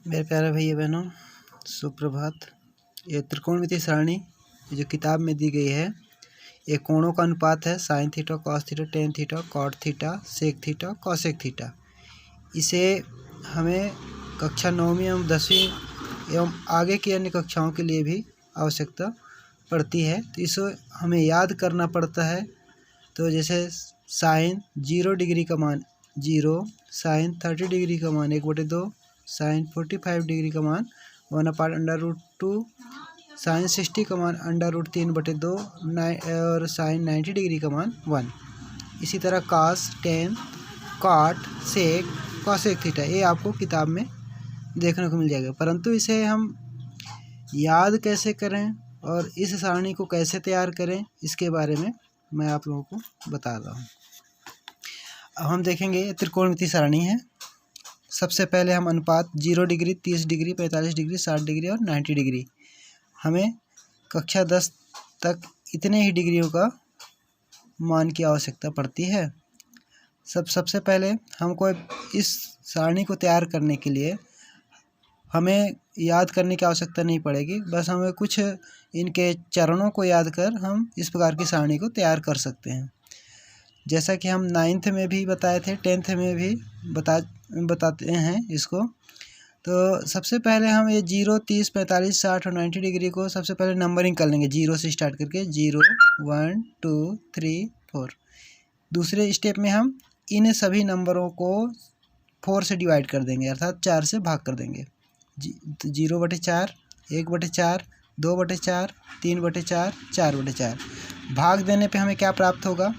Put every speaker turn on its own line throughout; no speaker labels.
मेरे प्यारे भैया बहनों, सुप्रभात। ये त्रिकोणमितीय सारणी जो किताब में दी गई है, ये कोणों का अनुपात है। Sine theta, cos theta, tan theta, cot theta, sec theta, cosec theta. इसे हमें कक्षा 9वीं एवं 10वीं एवं आगे की अन्य कक्षाओं के लिए भी आवश्यकता पड़ती है, तो इसे हमें याद करना पड़ता है। तो जैसे साइन 0 डिग्री का मान 0, साइन 30 डिग्री का मान 1/2, साइन 45 डिग्री का मान 1/√2, साइन 60 का मान √3/2 और साइन 90 डिग्री का मान 1। इसी तरह कास, टेन, कॉट, सेक, कॉसेक थीटा, ये आपको किताब में देखने को मिल जाएगा। परंतु इसे हम याद कैसे करें और इस सारणी को कैसे तैयार करें, इसके बारे में मैं आप लोगों को बता रहा हूँ। अब हम देखेंगे त्रिकोणमितीय सारणी है। सबसे पहले हम अनुपात 0 डिग्री, 30 डिग्री, 45 डिग्री, 60 डिग्री और 90 डिग्री, हमें कक्षा 10 तक इतने ही डिग्रियों का मान की आवश्यकता पड़ती है। सबसे पहले हमको इस सारणी को तैयार करने के लिए हमें याद करने की आवश्यकता नहीं पड़ेगी, बस हमें कुछ इनके चरणों को याद कर हम इस प्रकार की सारणी को तैयार कर सकते हैं। जैसा कि हम 9th में भी बताए थे, 10th में भी बताते हैं इसको। तो सबसे पहले हम ये 0, 30, 45, 60 और 90 डिग्री को सबसे पहले नंबरिंग कर लेंगे, 0 से स्टार्ट करके 0, 1, 2, 3, 4। दूसरे स्टेप में हम इन सभी नंबरों को 4 से डिवाइड कर देंगे, अर्थात 4 से भाग कर देंगे। 0/4, 1/4, 2/4, 3/4, 4/4। भाग देने पे हमें क्या प्राप्त होगा?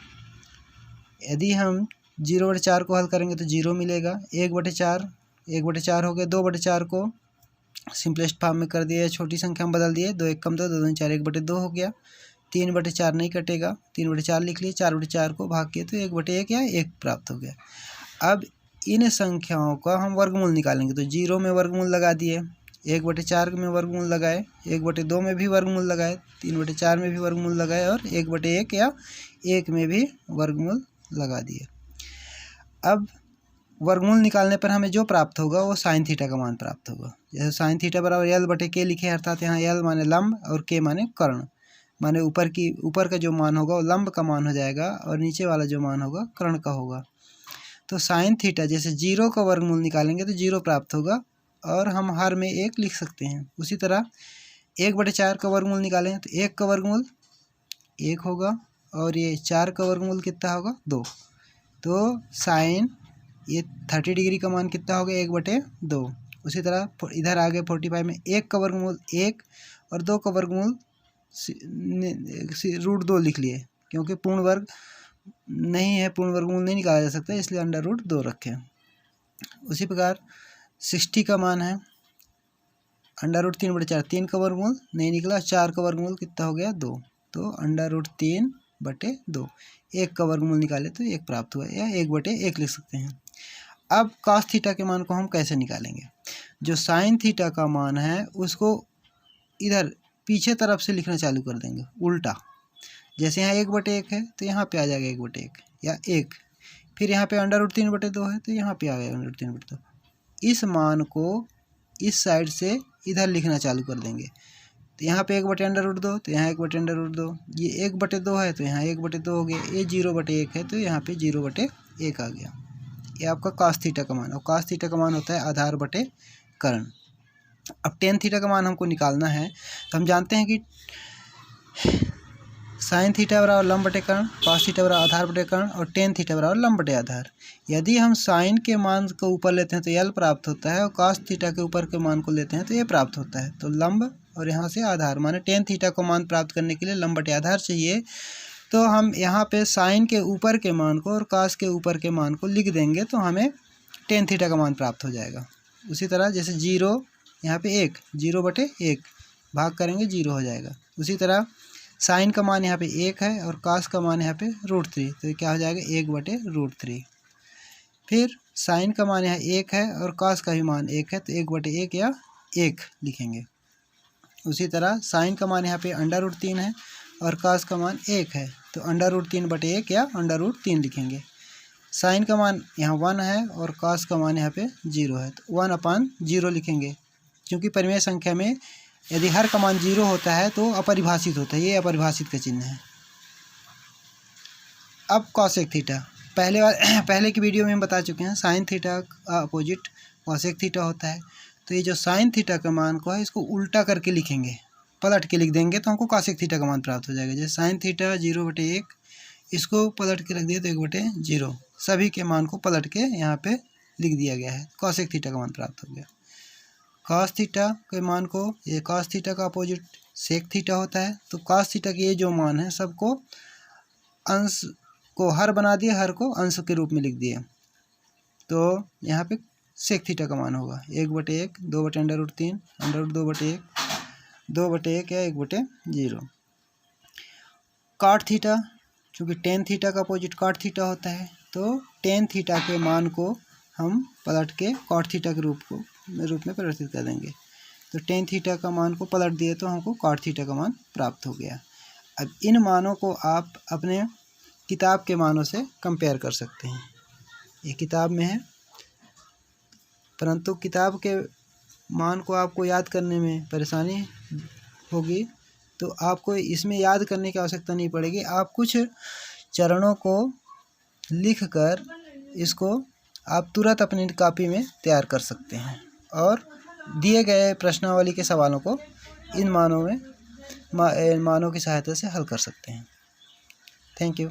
यदि हम 0/4 को हल करेंगे तो 0 मिलेगा। 1/4 हो गया। 2/4 को सिंपलेस्ट फॉर्म में कर दिया, छोटी संख्या में बदल दिए, 2 1 कम 2, 2 2 4, 1/2 हो गया। 3/4 नहीं कटेगा, 3/4 लिख लिए। 4/4 को भाग किए तो 1/1 या 1 प्राप्त हो गया। अब इन संख्याओं का हम वर्गमूल निकालेंगे, तो 0 में वर्गमूल लगा दिए, 1/4 में वर्गमूल लगाए, 1/2 में भी वर्गमूल लगाए, 3/4 में भी वर्गमूल लगाए और 1/1 या 1 में भी वर्गमूल लगा दिए। अब वर्गमूल निकालने पर हमें जो प्राप्त होगा वो साइन थीटा का मान प्राप्त होगा। जैसे साइन थीटा बराबर L/K लिखे, अर्थात यहाँ L माने लंब और K माने कर्ण, माने ऊपर का जो मान होगा वो लंब का मान हो जाएगा और नीचे वाला जो मान होगा कर्ण का होगा। तो साइन थीटा जैसे 0 का वर्गमूल निकालेंगे तो 0 प्राप्त होगा और हम हर में 1 लिख सकते हैं। उसी तरह 1/4 का वर्गमूल निकालें तो 1 का वर्गमूल 1 होगा और ये 4 का वर्गमूल कितना होगा? 2। तो साइन ये 30 डिग्री का मान कितना हो गया? 1/2। उसी तरह इधर आगे 45 में 1 का वर्गमूल 1 और 2 का वर्गमूल √2 लिख लिए, क्योंकि पूर्ण वर्ग नहीं है, पूर्ण वर्गमूल नहीं निकाला जा सकता, इसलिए √2 रखें। उसी प्रकार 60 का मान है √3/4, 3 का वर्गमूल नहीं निकला, 4 का वर्गमूल कितना हो गया? 2, तो √3/2। 1 का वर्गमूल निकाले तो 1 प्राप्त हुआ, या 1/1 लिख सकते हैं। अब cos थीटा के मान को हम कैसे निकालेंगे? जो साइन थीटा का मान है उसको इधर पीछे तरफ से लिखना चालू कर देंगे, उल्टा। जैसे यहाँ 1/1 है तो यहाँ पे आ जाएगा 1/1 या 1, फिर यहाँ पे √3/2 है तो यहाँ पे आ गया √3/2। इस मान को इस साइड से इधर लिखना चालू कर देंगे, तो यहाँ पे 1/√2 तो यहाँ 1/√2, ये 1/2 है तो यहाँ 1/2 हो गया, ये 0/1 है तो यहाँ पे 0/1 आ गया। ये आपका cos थीटा का मान, और cos थीटा का मान होता है आधार बटे कर्ण। अब टेन थीटा का मान हमको निकालना है, तो हम जानते हैं कि साइन थीटा बराबर लंब बटे कर्ण, cos थीटा बराबर आधार बटे कर्ण और टेन थीटा बराबर लंब बटे आधार। यदि हम साइन के मान को ऊपर लेते हैं तो L प्राप्त होता है और cos थीटा के ऊपर के मान को लेते हैं तो ये प्राप्त होता है। तो लंब और यहाँ से आधार, माने टेन थीटा को मान प्राप्त करने के लिए लंब बटे आधार चाहिए, तो हम यहाँ पे साइन के ऊपर के मान को और cos के ऊपर के मान को लिख देंगे तो हमें टेन थीटा का मान प्राप्त हो जाएगा। उसी तरह जैसे 0 यहाँ पे 1, 0/1 भाग करेंगे 0 हो जाएगा। उसी तरह साइन का मान यहाँ पे 1 है और cos का मान यहाँ पे √3, तो क्या हो जाएगा? 1/√3। फिर साइन का मान यहाँ 1 है और cos का भी मान 1 है तो 1/1 या 1 लिखेंगे। उसी तरह साइन का मान यहाँ पे √3 है और cos का मान 1 है तो √3/1 या √3 लिखेंगे। साइन का मान यहाँ 1 है और कॉस का मान यहाँ पे 0 है, तो 1/0 लिखेंगे, क्योंकि परिमेय संख्या में यदि हर का मान 0 होता है तो अपरिभाषित होता है, ये अपरिभाषित का चिन्ह है। अब कॉसेक थीटा, पहले की वीडियो में हम बता चुके हैं, साइन थीटा का अपोजिट कॉसेक थीटा होता है। तो ये जो साइन थीटा का मान को है इसको उल्टा करके लिखेंगे, पलट के लिख देंगे तो हमको कॉसेक थीटा का मान प्राप्त हो जाएगा। जैसे साइन थीटा 0/1, इसको पलट के रख दिया तो 1/0, सभी के मान को पलट के यहाँ पे लिख दिया गया है, कॉसेक थीटा का मान प्राप्त हो गया। कॉस थीटा के मान को, ये कॉस थीटा का अपोजिट सेक थीटा होता है, तो कॉस थीटा के ये जो मान है सबको अंश को हर बना दिए, हर को अंश के रूप में लिख दिए, तो यहाँ पे सेक थीटा का मान होगा 1/1, 2/√3, √2/1, 2/1 या 1/0। कॉट थीटा, चूँकि टेन थीटा का अपोजिट कॉट थीटा होता है, तो टेन थीटा के मान को हम पलट के कॉट थीटा के रूप में परिवर्तित कर देंगे। तो टेन थीटा का मान को पलट दिए तो हमको कॉट थीटा का मान प्राप्त हो गया। अब इन मानों को आप अपने किताब के मानों से कंपेयर कर सकते हैं। ये किताब में है, परंतु किताब के मान को आपको याद करने में परेशानी होगी, तो आपको इसमें याद करने की आवश्यकता नहीं पड़ेगी। आप कुछ चरणों को लिखकर इसको आप तुरंत अपनी कॉपी में तैयार कर सकते हैं और दिए गए प्रश्नावली के सवालों को इन मानों की सहायता से हल कर सकते हैं। Thank you.